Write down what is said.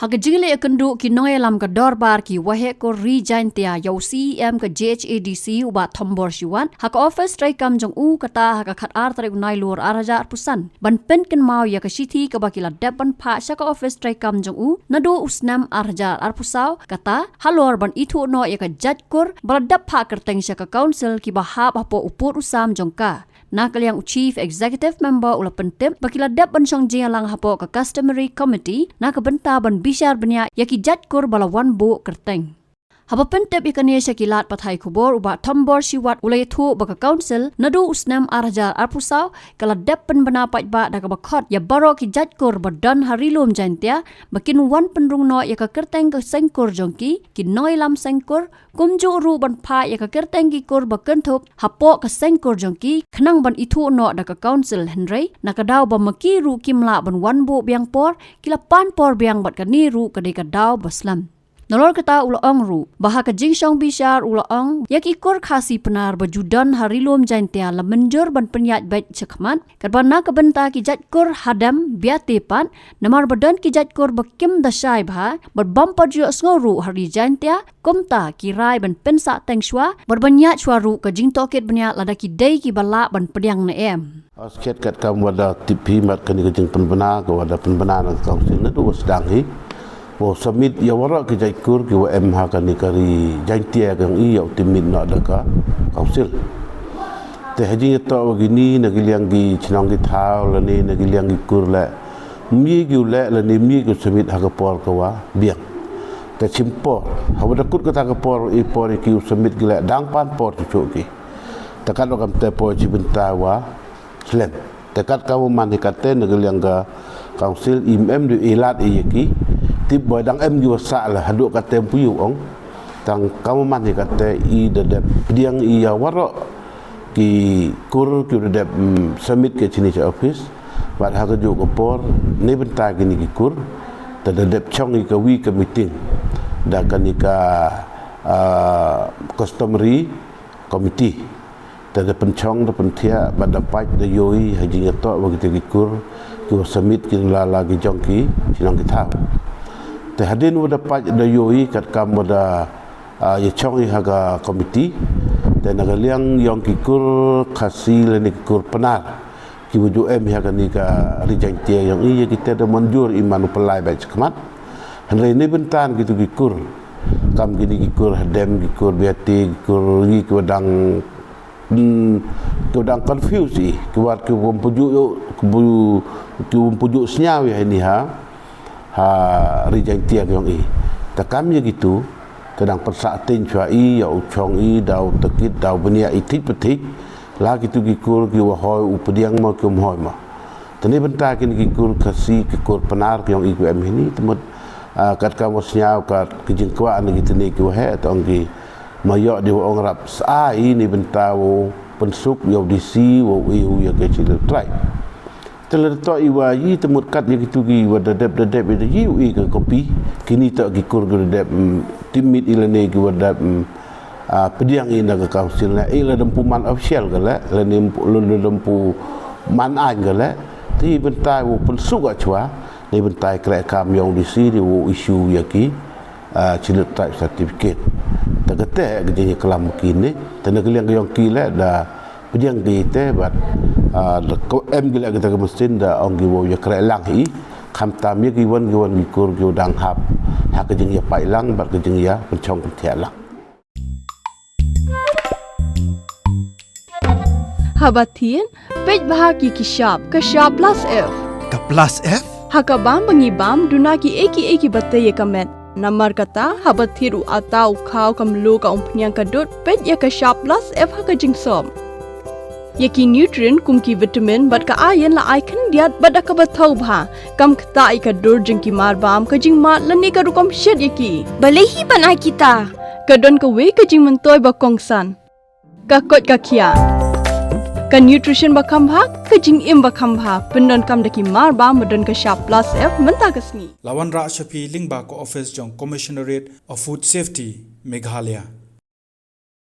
Hak jingile kendu ki noyalam ka dorbar ki wahe ko rejaintia yau CEM ka JHADC uba thombor shiwan hak office trai kam jong u kata hak khat ar trai unai lur araja pusan ban pen ken mau ya ka shithi ka bakila depan pha sha ka office trai kam jong u nado usnam araja arpusau kata halor ban itu no ya ka jatkur baladap pha kerteng sha ka council ki bahap apo upur usam jongka Nakaliang Chief Executive Member ula pentip bakila dap bansong jialang hapo ka Customary Committee nakabenta ban bishar benya yaki jatkur balawan bu kerteng. Haba pentip ikania syakilat pathai kubor uba tombor siwat ulai thu baka council nadu usnam arajar arpusau kala dap penbena paitba daka bakot ya baro ki jatkur badan harilum jantia bakin wan penrung no yaka kerteng ke sengkur jongki ki noilam sengkur kumju ru ban pha yaka kerteng ki kur bakentup hapo ke sengkur jongki khnang ban itu no daka council henry nakadaw ba maki ru kimla ban wan bu biang por kila pan por biang bat kani ru kadai kadaw baslam Nolor kata ulaong ru, baha ka jingsong bishar ulaong, yak ikur khasi penar bajudan harilum jaintia la menjur ban penyat baik cekmat, karbana kebenta ki jatkur hadam biatepan, namar badan ki jatkur bakim dasai baha, berbampa jua ngoru hari jaintia, kumta kirai ban pensa tengshwa, berbanyat shwaru ka jingtokit banyak lada ki day ki bala ban pediang na em. Asket kat kam wada tipi mat kani ka jing penbena ka wada penbena nang kausil na tu sedang hi. Wo submit ya wara ke jaikur ke MH kan ni kari jantia kang i ya timit nak daka council te haji to begini nagiliang gi chinong gi thau la ni nagiliang gi kur la mi gi la ni mi gi submit ha ka por ka wa biang te chimpo ha wada kut ka ta ka por i por ki submit gi la dang pan por chu ki takat kam te por chi benta wa slem takat ka man ni kate nagiliang ga council imem du ilat i ki tip boy dang em juga salah haduk kata puyu ong tang kamu mani kata i dedep diang i awaro ki kur ki dedep submit ke sini office wat ha ka ju ko por ne benta gini ki kur ta dedep chong i ka wi ka meeting da kan ka customary committee ta de penchong da pentia bada pai da yoi haji to begitu ki kur ki submit ki la lagi jong ki sinong ki thau te hadin wada paj da yoi kat kam wada ya chong i haga komiti te nagaliang yong kikur khasi le ni kikur penar ki wuju em haga ni ka rijang tie yang i kita da manjur imanu pelai baik sekemat henre ni bentan gitu kikur kam gini kikur hadem kikur biati kikur gi kudang confuse i kuat ku pujuk senyaw ya ini ha rijang tiak yang i takamnya gitu tedang persaatin chua i ya uchong i dau tekit dau benia itik petik la gitu gikur ki wahoi upediang ma kum hoi ma tani benta kin gikur kasi kikur penar yang i ku em ini temut kat ka mosnyau kat kijingkwa an gitu ni ku he atau ngi mayok di ong rap sai ni benta wo pensuk yo disi wo i ya ke chil try Terletak iwaji temut kat yang itu gi wadadap itu yi ke kopi kini tak gi kur wadadap timit ilane gi wadadap pediang ina ke council na ila dempu man official gala lani dempu man an gala ti bentai wo pensuk achwa ni bentai krek kam yang di sini wo issue yaki chilet type certificate tagate gejanya kelam kini tanagaliang yang kila da pediang di te bat em gila kita ke mesin da ong gi wo ya krek lang hi kham tam ye gi wan gi kur gi dang hap ha ke jing ya pai lang bat ke jing ya penchong ke lang Habatin pej bahagi ki shop ka shop plus f ka plus f hakabam bangi bam dunaki eki batte ye kamet namar kata habathiru atau khau kamlu ka umpnyang ka dot pej ya ka shop plus f ha ka jing som Yaki nutrient kumki vitamin bat ka ayan la icon diat bat ka bathau bha kam khta ai ka dur jing ki mar bam ka jing mat la ne ka rukom shed yaki balehi banai kita ka don ka we ka jing mentoy ba kongsan ka kot ka khia ka nutrition ba kham bha ka jing im ba kham bha pendon kam daki mar bam modon ka sharp plus f menta kasni lawan ra shapi lingba ko office jong commissionerate of food safety Meghalaya